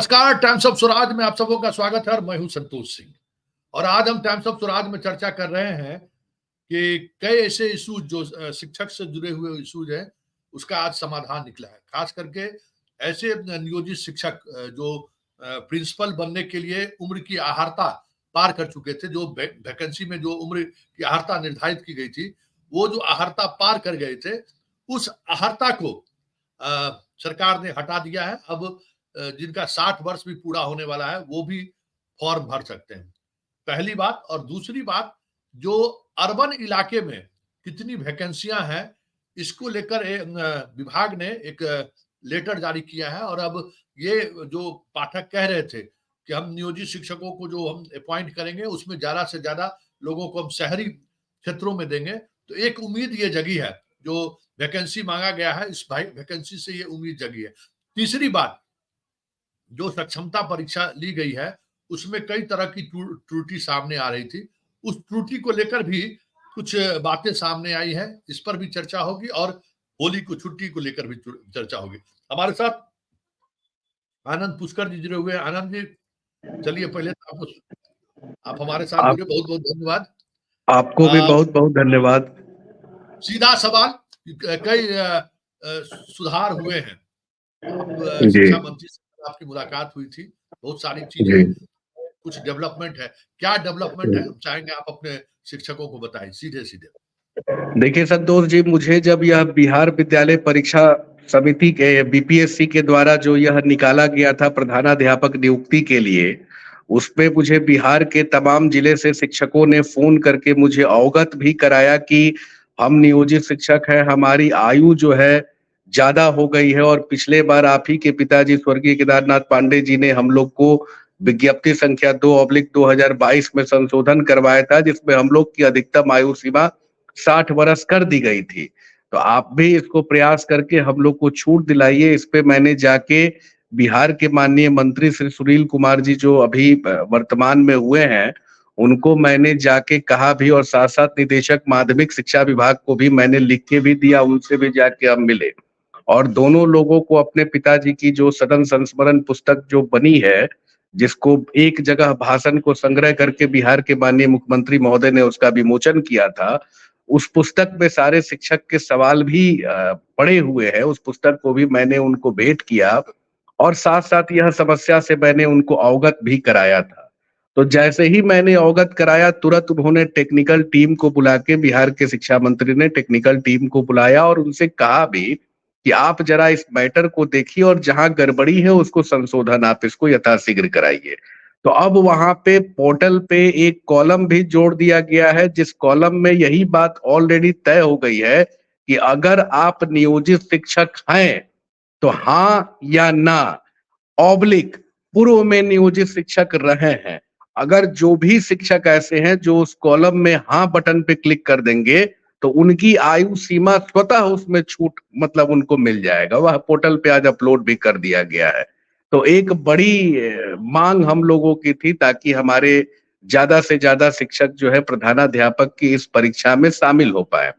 नमस्कार। Times of Swaraj में आप सबों का स्वागत है और मैं हूं संतोष सिंह। और आज हम टाइम्स ऑफ स्वराज में चर्चा कर रहे हैं कि कई ऐसे इश्यूज जो शिक्षक से जुड़े हुए इश्यूज हैं, उसका आज समाधान निकला है। खास करके ऐसे नियोजित शिक्षक जो प्रिंसिपल बनने के लिए उम्र की अहार्ता पार कर चुके थे, जो वैकेंसी में जो उम्र की अहार्ता निर्धारित की गई थी, वो जो अहार्ता पार कर गए थे, उस अहार्ता को सरकार ने हटा दिया है। अब जिनका 60 वर्ष भी पूरा होने वाला है, वो भी फॉर्म भर सकते हैं। पहली बात। और दूसरी बात, जो अर्बन इलाके में कितनी वैकेंसियां हैं, इसको लेकर विभाग ने एक लेटर जारी किया है। और अब ये जो पाठक कह रहे थे कि हम नियोजित शिक्षकों को जो हम अपॉइंट करेंगे, उसमें ज्यादा से ज्यादा लोगों को हम शहरी क्षेत्रों में देंगे, तो एक उम्मीद ये जगी है। जो वैकेंसी मांगा गया है, इस भाई वैकेंसी से ये उम्मीद जगी है। तीसरी बात, जो सक्षमता परीक्षा ली गई है, उसमें कई तरह की त्रुटि सामने आ रही थी। उस त्रुटि को लेकर भी कुछ बातें सामने आई है, इस पर भी चर्चा होगी। और होली को छुट्टी को लेकर भी चर्चा होगी। हमारे साथ आनंद पुष्कर जी जुड़े हुए हैं। आनंद जी, चलिए पहले तो आप हमारे साथ आप जुड़े, बहुत बहुत धन्यवाद। आपको भी बहुत बहुत धन्यवाद। सीधा सवाल, कई सुधार हुए हैं। आप जी शिक्षा मंत्री से आपकी मुलाकात हुई थी, बहुत सारी चीजें, जी कुछ डेवलपमेंट है। क्या डेवलपमेंट है, हम चाहेंगे आप अपने शिक्षकों को बताएं सीधे सीधे। देखिए संतोष जी, मुझे जब यह बिहार विद्यालय परीक्षा समिति के बीपीएससी के द्वारा जो यह निकाला गया था प्रधानाध्यापक नियुक्ति के लिए, उस पे मुझे बिहार के तमाम जिले से शिक्षकों ने फोन करके मुझे अवगत भी कराया कि हम नियोजित शिक्षक हैं, हमारी आयु जो है ज्यादा हो गई है और पिछले बार आप ही के पिताजी स्वर्गीय केदारनाथ पांडे जी ने हम लोग को विज्ञप्ति संख्या 2/2022 में संशोधन करवाया था, जिसमें हम लोग की अधिकतम आयु सीमा 60 वर्ष कर दी गई थी। तो आप भी इसको प्रयास करके हम लोग को छूट दिलाइए। इस पे मैंने जाके बिहार के माननीय मंत्री श्री सुनील कुमार जी जो अभी वर्तमान में हुए हैं, उनको मैंने जाके कहा भी और साथ साथ निदेशक माध्यमिक शिक्षा विभाग को भी मैंने लिख के भी दिया, उनसे भी जाके हम मिले। और दोनों लोगों को अपने पिताजी की जो सदन संस्मरण पुस्तक जो बनी है, जिसको एक जगह भाषण को संग्रह करके बिहार के माननीय मुख्यमंत्री महोदय ने उसका विमोचन किया था, उस पुस्तक में सारे शिक्षक के सवाल भी पड़े हुए हैं। उस पुस्तक को भी मैंने उनको भेंट किया और साथ साथ यह समस्या से मैंने उनको अवगत भी कराया था। तो जैसे ही मैंने अवगत कराया, तुरंत उन्होंने टेक्निकल टीम को बुला के, बिहार के शिक्षा मंत्री ने टेक्निकल टीम को बुलाया और उनसे कहा भी कि आप जरा इस मैटर को देखिए और जहां गड़बड़ी है उसको संशोधन आप इसको यथाशीघ्र कराइए। तो अब वहां पे पोर्टल पे एक कॉलम भी जोड़ दिया गया है, जिस कॉलम में यही बात ऑलरेडी तय हो गई है कि अगर आप नियोजित शिक्षक हैं तो हाँ या ना, ऑब्लिक पूर्व में नियोजित शिक्षक रहे हैं। अगर जो भी शिक्षक ऐसे हैं जो उस कॉलम में हाँ बटन पे क्लिक कर देंगे, तो उनकी आयु सीमा स्वतः उसमें छूट मतलब उनको मिल जाएगा। वह पोर्टल पे आज अपलोड भी कर दिया गया है। तो एक बड़ी मांग हम लोगों की थी ताकि हमारे ज्यादा से ज्यादा शिक्षक जो है प्रधानाध्यापक की इस परीक्षा में शामिल हो पाए।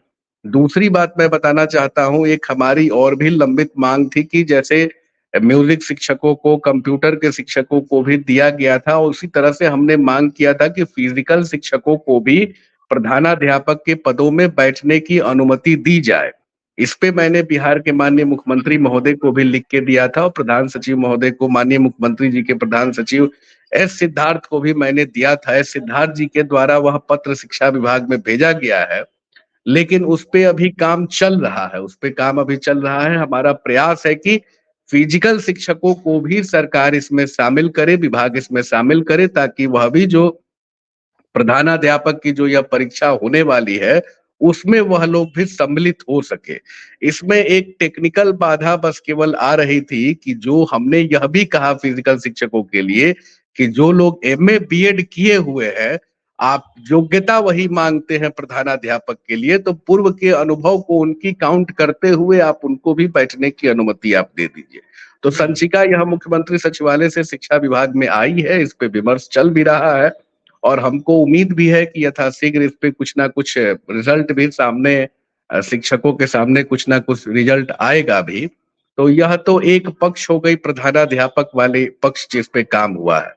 दूसरी बात मैं बताना चाहता हूं, एक हमारी और भी लंबित मांग थी कि जैसे म्यूजिक शिक्षकों को, कंप्यूटर के शिक्षकों को भी दिया गया था, उसी तरह से हमने मांग किया था कि फिजिकल शिक्षकों को भी प्रधानाध्यापक के पदों में बैठने की अनुमति दी जाए। इस पे मैंने बिहार के माननीय मुख्यमंत्री महोदय को भी लिख के दिया था और प्रधान सचिव महोदय को, माननीय मुख्यमंत्री जी के प्रधान सचिव एस सिद्धार्थ को भी मैंने दिया था। एस सिद्धार्थ जी के द्वारा वह पत्र शिक्षा विभाग में भेजा गया है, लेकिन उस पे अभी काम चल रहा है, उस पे काम अभी चल रहा है। हमारा प्रयास है कि फिजिकल शिक्षकों को भी सरकार इसमें शामिल करे, विभाग इसमें शामिल करे, ताकि वह भी जो प्रधानाध्यापक की जो यह परीक्षा होने वाली है, उसमें वह लोग भी सम्मिलित हो सके। इसमें एक टेक्निकल बाधा बस केवल आ रही थी कि जो हमने यह भी कहा फिजिकल शिक्षकों के लिए कि जो लोग एमए बीएड किए हुए हैं, आप योग्यता वही मांगते हैं प्रधानाध्यापक के लिए, तो पूर्व के अनुभव को उनकी काउंट करते हुए आप उनको भी बैठने की अनुमति आप दे दीजिए। तो संचिका यह मुख्यमंत्री सचिवालय से शिक्षा विभाग में आई है, इस पे विमर्श चल भी रहा है और हमको उम्मीद भी है कि यथाशीघ्र इस पे कुछ ना कुछ रिजल्ट भी सामने, शिक्षकों के सामने कुछ ना कुछ रिजल्ट आएगा भी। तो यह तो एक पक्ष हो गई प्रधानाध्यापक वाले पक्ष जिस पे काम हुआ है।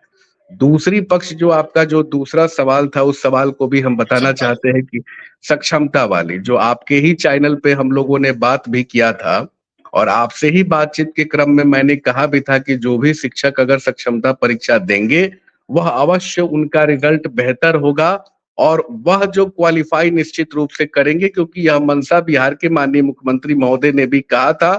दूसरी पक्ष जो आपका जो दूसरा सवाल था, उस सवाल को भी हम बताना क्षमता चाहते हैं कि सक्षमता वाली, जो आपके ही चैनल पे हम लोगों ने बात भी किया था और आपसे ही बातचीत के क्रम में मैंने कहा भी था कि जो भी शिक्षक अगर सक्षमता परीक्षा देंगे, वह अवश्य उनका रिजल्ट बेहतर होगा और वह जो क्वालीफाई निश्चित रूप से करेंगे, क्योंकि यह मंशा बिहार के माननीय मुख्यमंत्री महोदय ने भी कहा था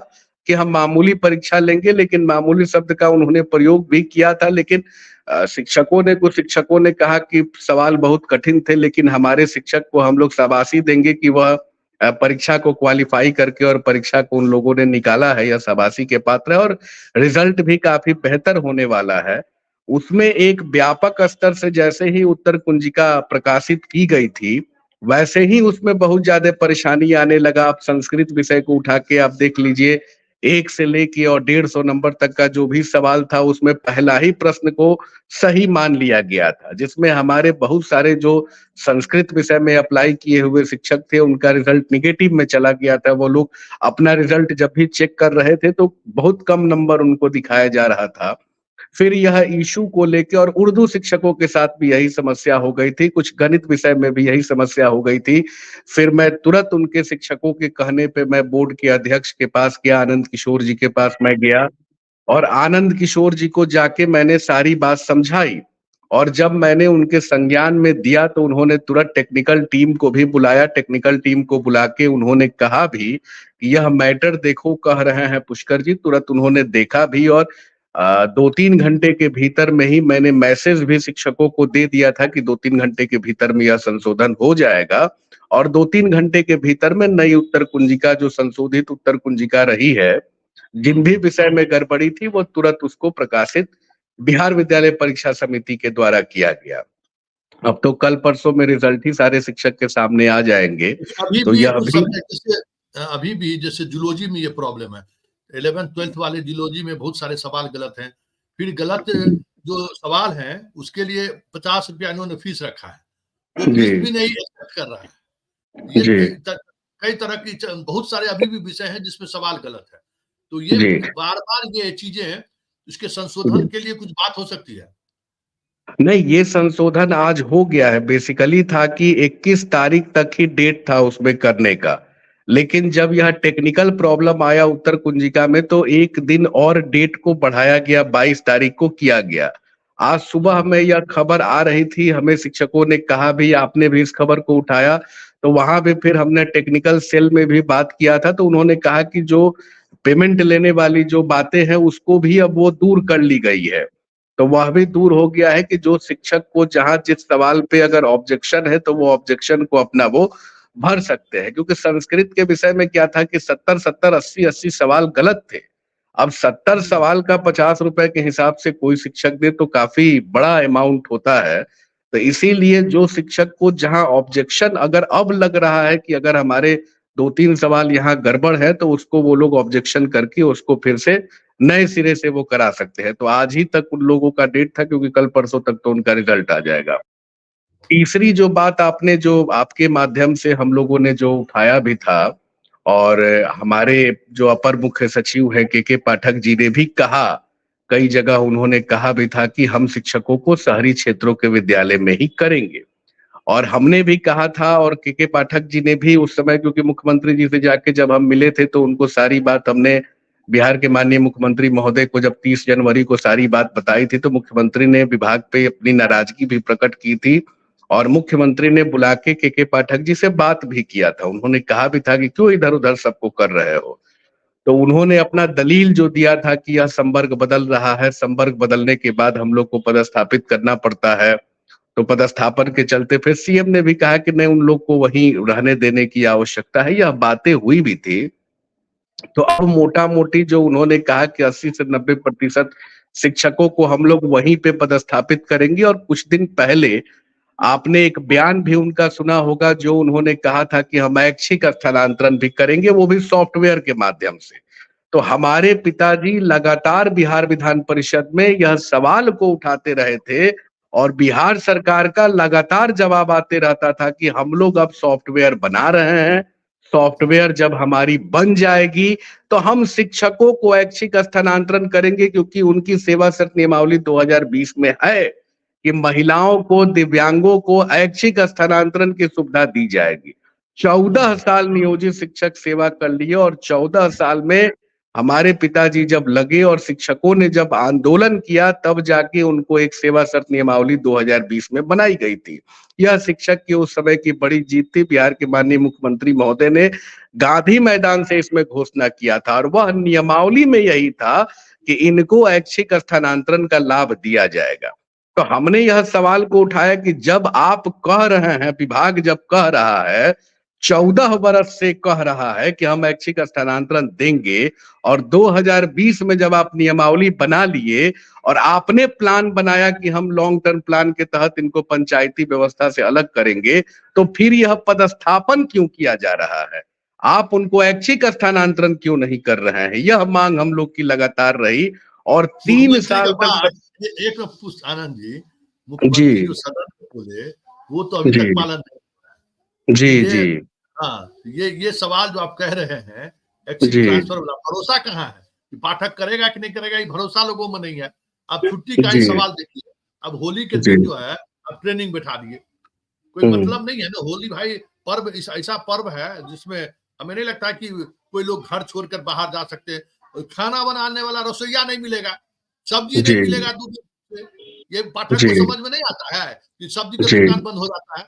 कि हम मामूली परीक्षा लेंगे, लेकिन मामूली शब्द का उन्होंने प्रयोग भी किया था। लेकिन कुछ शिक्षकों ने कहा कि सवाल बहुत कठिन थे, लेकिन हमारे शिक्षक को हम लोग शाबाशी देंगे कि वह परीक्षा को क्वालीफाई करके और परीक्षा को उन लोगों ने निकाला है, यह शाबाशी के पात्र है और रिजल्ट भी काफी बेहतर होने वाला है। उसमें एक व्यापक स्तर से जैसे ही उत्तर कुंजिका प्रकाशित की गई थी, वैसे ही उसमें बहुत ज्यादा परेशानी आने लगा। आप संस्कृत विषय को उठा के आप देख लीजिए, 1 से लेके और 150 नंबर तक का जो भी सवाल था, उसमें पहला ही प्रश्न को सही मान लिया गया था, जिसमें हमारे बहुत सारे जो संस्कृत विषय में अप्लाई किए हुए शिक्षक थे, उनका रिजल्ट नेगेटिव में चला गया था। वो लोग अपना रिजल्ट जब भी चेक कर रहे थे, तो बहुत कम नंबर उनको दिखाया जा रहा था। फिर यह इश्यू को लेके और उर्दू शिक्षकों के साथ भी यही समस्या हो गई थी, कुछ गणित विषय में भी यही समस्या हो गई थी। फिर मैं तुरंत उनके शिक्षकों के कहने पे मैं बोर्ड के अध्यक्ष के पास गया, आनंद किशोर जी के पास मैं गया और आनंद किशोर जी को जाके मैंने सारी बात समझाई और जब मैंने उनके संज्ञान में दिया, तो उन्होंने तुरंत टेक्निकल टीम को भी बुलाया। टेक्निकल टीम को बुला के उन्होंने कहा भी कि यह मैटर देखो, कह रहे हैं पुष्कर जी। तुरंत उन्होंने देखा भी और 2-3 घंटे के भीतर में ही मैंने मैसेज भी शिक्षकों को दे दिया था कि 2-3 घंटे के भीतर में यह संशोधन हो जाएगा और 2-3 घंटे के भीतर में नई उत्तर कुंजिका, जो संशोधित उत्तर कुंजिका रही है, जिन भी विषय में गड़बड़ी थी, वो तुरंत उसको प्रकाशित बिहार विद्यालय परीक्षा समिति के द्वारा किया गया। अब तो कल परसों में रिजल्ट ही सारे शिक्षक के सामने आ जाएंगे, अभी तो भी यह कुछ भी सब्जेक्ट जैसे अभी भी जैसे जूलॉजी में ये प्रॉब्लम है। 11th-12th वाले जूलॉजी में बहुत सारे सवाल गलत हैं। फिर गलत जो सवाल हैं, उसके लिए ₹50 इन्होंने फीस रखा है। वो जी, फीस भी नहीं एक्सेप्ट कर रहा है। ये जी, कई तरह की बहुत सारे अभी भी विषय हैं जिसमें सवाल गलत है। तो ये जी, बार-बार ये चीज़ें इसके संशोधन जी। के लिए कुछ बात हो सकती है। नहीं, ये संशोधन आज हो गया है। बेसिकली था कि 21 तारीख तक ही डेट था उसमें करने का। लेकिन जब यह टेक्निकल प्रॉब्लम आया उत्तर कुंजिका में, तो 1 दिन और डेट को बढ़ाया गया, 22 तारीख को किया गया। आज सुबह हमें यह खबर आ रही थी, हमें शिक्षकों ने कहा भी, आपने भी इस खबर को उठाया, तो वहां भी फिर हमने टेक्निकल सेल में भी बात किया था, तो उन्होंने कहा कि जो पेमेंट लेने वाली जो बातें हैं, उसको भी अब वो दूर कर ली गई है। तो वह भी दूर हो गया है कि जो शिक्षक को जहाँ जिस सवाल पे अगर ऑब्जेक्शन है, तो वो ऑब्जेक्शन को अपना वो भर सकते हैं। क्योंकि संस्कृत के विषय में क्या था कि 70-70, 80-80 सवाल गलत थे। अब 70 सवाल का ₹50 के हिसाब से कोई शिक्षक दे, तो काफ़ी बड़ा अमाउंट होता है। तो इसीलिए जो शिक्षक को जहाँ ऑब्जेक्शन अगर अब लग रहा है कि अगर हमारे 2-3 सवाल यहाँ गड़बड़ है, तो उसको वो लोग ऑब्जेक्शन करके उसको फिर से नए सिरे से वो करा सकते हैं। तो आज ही तक उन लोगों का डेट था, क्योंकि कल परसों तक तो उनका रिजल्ट आ जाएगा। तीसरी जो बात आपने, जो आपके माध्यम से हम लोगों ने जो उठाया भी था और हमारे जो अपर मुख्य सचिव हैं के पाठक जी ने भी कहा, कई जगह उन्होंने कहा भी था कि हम शिक्षकों को शहरी क्षेत्रों के विद्यालय में ही करेंगे। और हमने भी कहा था और के पाठक जी ने भी उस समय, क्योंकि मुख्यमंत्री जी से जाके जब हम मिले थे, तो उनको सारी बात हमने बिहार के माननीय मुख्यमंत्री महोदय को जब 30 जनवरी को सारी बात बताई थी, तो मुख्यमंत्री ने विभाग पे अपनी नाराजगी भी प्रकट की थी और मुख्यमंत्री ने बुला के पाठक जी से बात भी किया था। उन्होंने कहा भी था कि क्यों इधर-उधर सबको कर रहे हो? तो उन्होंने अपना दलील जो दिया था कि यह संवर्ग बदल रहा है, संवर्ग बदलने के बाद हम लोग को पदस्थापित करना पड़ता है। तो पदस्थापन के चलते फिर सीएम ने भी कहा कि नहीं, उन लोग को वहीं रहने देने की आवश्यकता है। यह बातें हुई भी थी। तो अब मोटा-मोटी जो उन्होंने कहा कि 80 से 90% शिक्षकों को हम लोग वहीं पे पदस्थापित करेंगे और कुछ दिन पहले आपने एक बयान भी उनका सुना होगा, जो उन्होंने कहा था कि हम ऐच्छिक स्थानांतरण भी करेंगे, वो भी सॉफ्टवेयर के माध्यम से। तो हमारे पिताजी लगातार बिहार विधान परिषद में यह सवाल को उठाते रहे थे और बिहार सरकार का लगातार जवाब आते रहता था कि हम लोग अब सॉफ्टवेयर बना रहे हैं, सॉफ्टवेयर जब हमारी बन जाएगी तो हम शिक्षकों को ऐच्छिक स्थानांतरण करेंगे, क्योंकि उनकी सेवा शर्त नियमावली 2020 में है कि महिलाओं को, दिव्यांगों को ऐच्छिक स्थानांतरण की सुविधा दी जाएगी। 14 साल नियोजित शिक्षक सेवा कर लिए और 14 साल में हमारे पिताजी जब लगे और शिक्षकों ने जब आंदोलन किया, तब जाके उनको एक सेवा शर्त नियमावली 2020 में बनाई गई थी। यह शिक्षक की उस समय की बड़ी जीत थी। बिहार के माननीय मुख्यमंत्री महोदय ने गांधी मैदान से इसमें घोषणा किया था और वह नियमावली में यही था कि इनको ऐच्छिक स्थानांतरण का लाभ दिया जाएगा। तो हमने यह सवाल को उठाया कि जब आप कह रहे हैं, विभाग जब कह रहा है, 14 वर्ष से कह रहा है कि हम ऐच्छिक स्थानांतरण देंगे, और 2020 में जब आप नियमावली बना लिए और आपने प्लान बनाया कि हम लॉन्ग टर्म प्लान के तहत इनको पंचायती व्यवस्था से अलग करेंगे, तो फिर यह पदस्थापन क्यों किया जा रहा है? आप उनको ऐच्छिक स्थानांतरण क्यों नहीं कर रहे हैं? यह मांग हम लोग की लगातार रही और 3 मुख्यमंत्री का साल तक। बात ये एक आनंद जी, जी, मुख्यमंत्री जो सदन में बोले वो तो अभी जी, तक पालन नहीं। जी, ये जी, हाँ, ये सवाल जो आप कह रहे हैं एक्सिट जी, ट्रांसफर वाला, भरोसा कहाँ है कि पाठक करेगा कि नहीं करेगा, ये भरोसा लोगों में नहीं है। अब छुट्टी का ही जी, सवाल देखिए, अब होली के जी, दिन जो है अब ट्रेनिंग बैठा दिए, कोई हुँ, मतलब नहीं है ना। होली भाई पर्व ऐसा पर्व है जिसमें हमें नहीं लगता कि कोई लोग घर छोड़कर बाहर जा सकते हैं। खाना बनाने वाला रसोईया नहीं मिलेगा, सब्जी जी, नहीं मिलेगा 2 दिन से। ये पाठक जी, को समझ में नहीं आता है कि सब्जी का जी, दुकान बंद हो जाता है,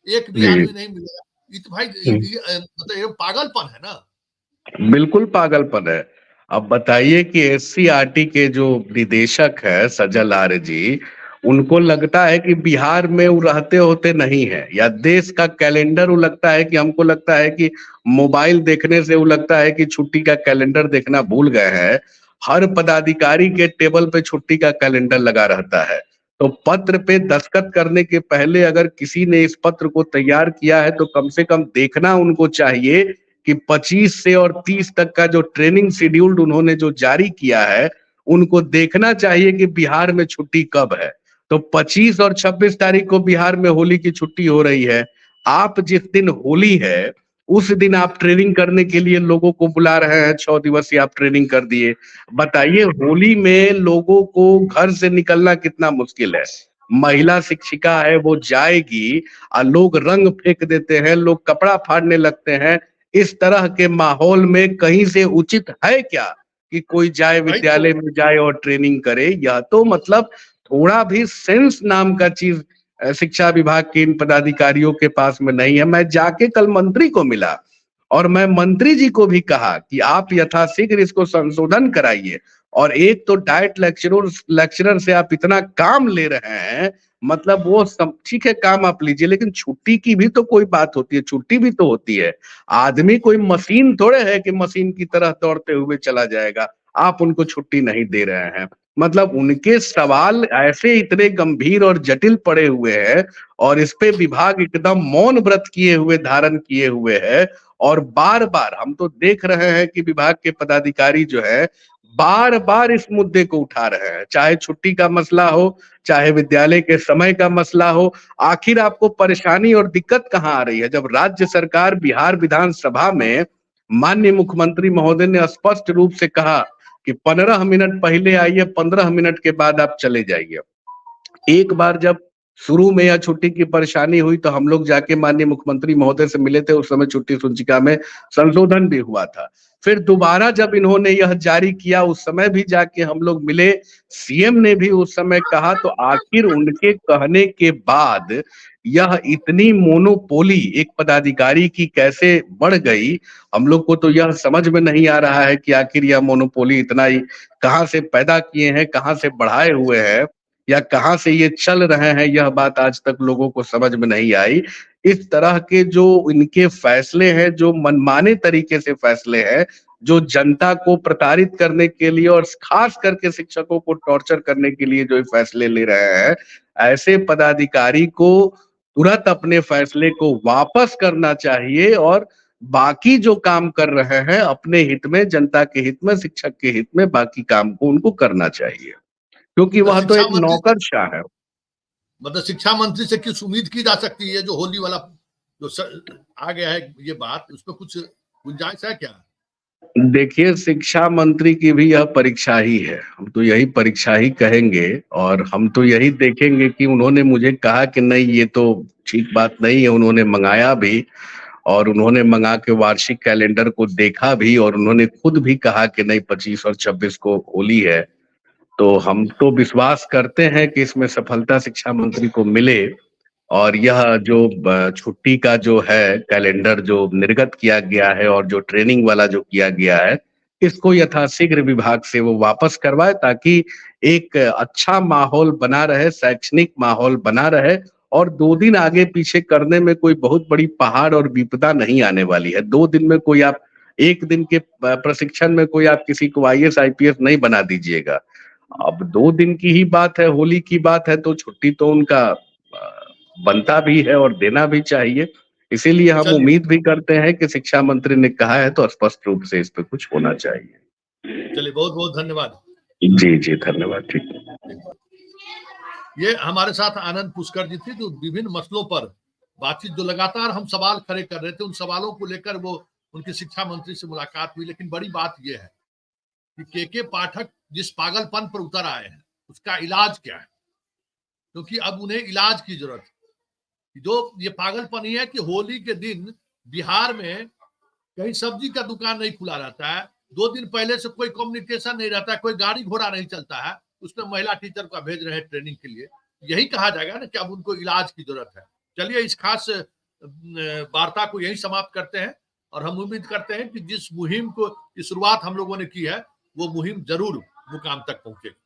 एक भी जी, आदमी नहीं मिलेगा। ये तो भाई हुँ। मतलब ये पागलपन है ना। बिल्कुल पागलपन है। अब बताइए कि एससीईआरटी के जो निदेशक है सजल आर्य जी, उनको लगता है कि बिहार में वो रहते होते नहीं है, या देश का कैलेंडर वो लगता है कि, हमको लगता है कि मोबाइल देखने से वो लगता है कि छुट्टी का कैलेंडर देखना भूल गए हैं। हर पदाधिकारी के टेबल पे छुट्टी का कैलेंडर लगा रहता है। तो पत्र पे दस्तखत करने के पहले अगर किसी ने इस पत्र को तैयार किया है तो कम से कम देखना उनको चाहिए कि 25 से और 30 तक का जो ट्रेनिंग शेड्यूल्ड उन्होंने जो जारी किया है, उनको देखना चाहिए कि बिहार में छुट्टी कब है। तो 25 और 26 तारीख को बिहार में होली की छुट्टी हो रही है। आप जिस दिन होली है, उस दिन आप ट्रेनिंग करने के लिए लोगों को बुला रहे हैं, 6 दिवसीय आप ट्रेनिंग कर दिए। बताइए होली में लोगों को घर से निकलना कितना मुश्किल है। महिला शिक्षिका है वो जाएगी, लोग रंग फेंक देते हैं, लोग कपड़ा फाड़ने लगते हैं। इस तरह के माहौल में कहीं से उचित है क्या कि कोई जाए वही तो। विद्यालय में जाए और ट्रेनिंग करे? यह तो मतलब थोड़ा भी सेंस नाम का चीज शिक्षा विभाग के इन पदाधिकारियों के पास में नहीं है। मैं जाके कल मंत्री को मिला और मैं मंत्री जी को भी कहा कि आप यथाशीघ्र इसको संशोधन कराइए। और एक तो डाइट लेक्चरर से आप इतना काम ले रहे हैं, मतलब वो सब ठीक है, काम आप लीजिए, लेकिन छुट्टी की भी तो कोई बात होती है, छुट्टी भी तो होती है। आदमी कोई मशीन थोड़े है कि मशीन की तरह दौड़ते हुए चला जाएगा। आप उनको छुट्टी नहीं दे रहे हैं। मतलब उनके सवाल ऐसे इतने गंभीर और जटिल पड़े हुए हैं और इस पे विभाग एकदम मौन व्रत किए हुए धारण किए हुए है। और बार-बार हम तो देख रहे हैं कि विभाग के पदाधिकारी जो है, बार-बार इस मुद्दे को उठा रहे हैं। चाहे छुट्टी का मसला हो, चाहे विद्यालय के समय का मसला हो, आखिर आपको परेशानी और दिक्कत कहाँ आ रही है? जब राज्य सरकार बिहार विधानसभा में माननीय मुख्यमंत्री महोदय ने स्पष्ट रूप से कहा कि 15 मिनट पहले आइए, 15 मिनट के बाद आप चले जाइए। एक बार जब शुरू में या छुट्टी की परेशानी हुई तो हम लोग जाके माननीय मुख्यमंत्री महोदय से मिले थे, उस समय छुट्टी सूचिका में संशोधन भी हुआ था। फिर दोबारा जब इन्होंने यह जारी किया, उस समय भी जाके हम लोग मिले, सीएम ने भी उस समय कहा, तो आखिर उनके कहने के बाद यह इतनी मोनोपोली एक पदाधिकारी की कैसे बढ़ गई, हम लोग को तो यह समझ में नहीं आ रहा है कि आखिर यह मोनोपोली इतना ही कहाँ से पैदा किए हैं, कहाँ से बढ़ाए हुए हैं, या कहाँ से ये चल रहे हैं, यह बात आज तक लोगों को समझ में नहीं आई। इस तरह के जो इनके फैसले हैं, जो मनमाने तरीके से फैसले हैं, जो जनता को प्रताड़ित करने के लिए और खास करके शिक्षकों को टॉर्चर करने के लिए जो ये फैसले ले रहे हैं, ऐसे पदाधिकारी को तुरंत अपने फैसले को वापस करना चाहिए और बाकी जो काम कर रहे हैं अपने हित में, जनता के हित में, शिक्षक के हित में, बाकी काम को उनको करना चाहिए। क्योंकि मतलब वह तो शिक्षा एक मंत्री से नौकरशाह है। मतलब शिक्षा मंत्री से किस उम्मीद की जा सकती है जो होली वाला जो आ गया है ये बात, उसमें कुछ गुंजाइश है क्या? देखिए, शिक्षा मंत्री की भी यह परीक्षा ही है। हम तो यही परीक्षा ही कहेंगे और हम तो यही देखेंगे कि उन्होंने मुझे कहा कि नहीं ये तो ठीक बात नहीं है, उन्होंने मंगाया भी और उन्होंने मंगा के वार्षिक कैलेंडर को देखा भी और उन्होंने खुद भी कहा कि नहीं 25 और 26 को होली है। तो हम तो विश्वास करते हैं कि इसमें सफलता शिक्षा मंत्री को मिले और यह जो छुट्टी का जो है कैलेंडर जो निर्गत किया गया है और जो ट्रेनिंग वाला जो किया गया है, इसको यथाशीघ्र विभाग से वो वापस करवाए ताकि एक अच्छा माहौल बना रहे, शैक्षणिक माहौल बना रहे और 2 दिन आगे पीछे करने में कोई बहुत बड़ी पहाड़ और विपदा नहीं आने वाली है। 2 दिन में कोई आप 1 दिन के प्रशिक्षण में कोई आप किसी को आईएएस, आईपीएस नहीं बना दीजिएगा। अब 2 दिन की ही बात है, होली की बात है तो छुट्टी तो उनका बनता भी है और देना भी चाहिए। इसीलिए हम चलिए, उम्मीद भी करते हैं कि शिक्षा मंत्री ने कहा है तो स्पष्ट रूप से इस पे कुछ होना चाहिए। चलिए, बहुत-बहुत धन्यवाद। जी, जी, धन्यवाद। ठीक। ये हमारे साथ आनंद पुष्कर जी थे, जो विभिन्न मसलों पर बातचीत, जो लगातार हम सवाल खड़े कर रहे थे, उन सवालों को लेकर वो उनकी शिक्षा मंत्री से मुलाकात हुई। लेकिन बड़ी बात ये है कि के पाठक जिस पागलपन पर उतर आए हैं, उसका इलाज क्या है? क्योंकि अब उन्हें इलाज की जरूरत है। जो ये पागलपन ही है कि होली के दिन बिहार में कहीं सब्जी का दुकान नहीं खुला रहता है, 2 दिन पहले से कोई कम्युनिकेशन नहीं रहता है, कोई गाड़ी घोड़ा नहीं चलता है, उसमें महिला टीचर का भेज रहे हैं ट्रेनिंग के लिए। यही कहा जाएगा ना कि अब उनको इलाज की जरूरत है। चलिए, इस खास वार्ता को यही समाप्त करते हैं और हम उम्मीद करते हैं कि जिस मुहिम को की शुरुआत हम लोगों ने की है, वो मुहिम जरूर मुकाम तक पहुंचे।